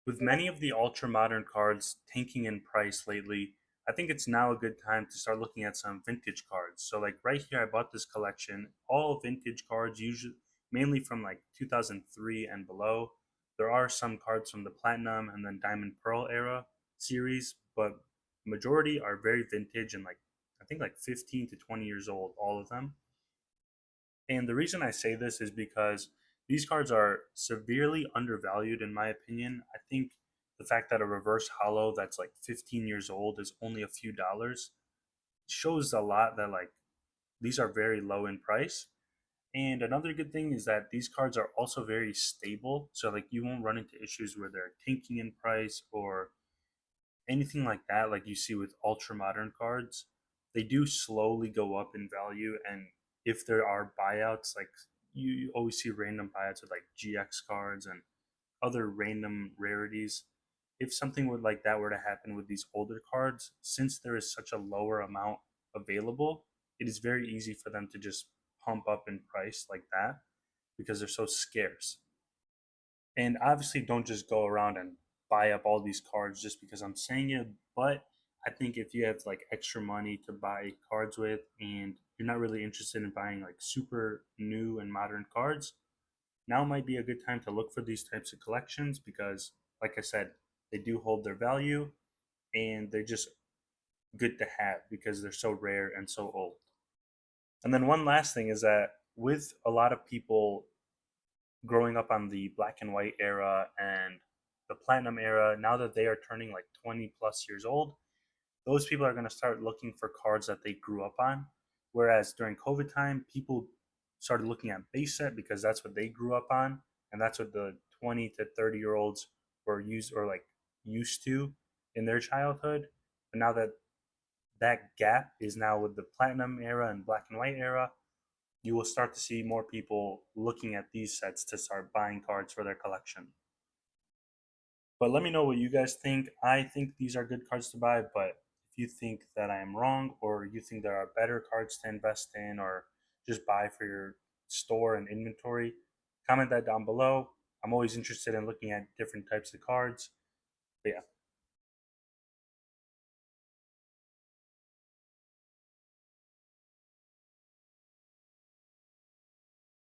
With many of the ultra modern cards tanking in price lately, I think it's now a good time to start looking at some vintage cards. So like right here I bought this collection, all vintage cards, usually mainly from like 2003 and below. There are some cards from the Platinum and then Diamond Pearl era series, but majority are very vintage and like I think like 15 to 20 years old, all of them. And the reason I say this is because these cards are severely undervalued, in my opinion. I think the fact that a reverse hollow that's like 15 years old is only a few dollars shows a lot that like these are very low in price. And another good thing is that these cards are also very stable. So like you won't run into issues where they're tanking in price or anything like that, like you see with ultra modern cards. They do slowly go up in value, and if there are buyouts, like you always see random buyouts with like GX cards and other random rarities. If something would like that were to happen with these older cards, since there is such a lower amount available, it is very easy for them to just pump up in price like that because they're so scarce. And obviously, don't just go around and buy up all these cards just because I'm saying it. But I think if you have like extra money to buy cards with and you're not really interested in buying like super new and modern cards, now might be a good time to look for these types of collections because, like I said, they do hold their value and they're just good to have because they're so rare and so old. And then one last thing is that with a lot of people growing up on the black and white era and the platinum era, now that they are turning like 20 plus years old, those people are going to start looking for cards that they grew up on. Whereas during COVID time, people started looking at base set because that's what they grew up on, and that's what the 20 to 30-year olds were used or like used to in their childhood. But now that that gap is now with the platinum era and black and white era, you will start to see more people looking at these sets to start buying cards for their collection. But let me know what you guys think. I think these are good cards to buy, but if you think that I am wrong or you think there are better cards to invest in or just buy for your store and inventory, comment that down below. I'm always interested in looking at different types of cards. But yeah,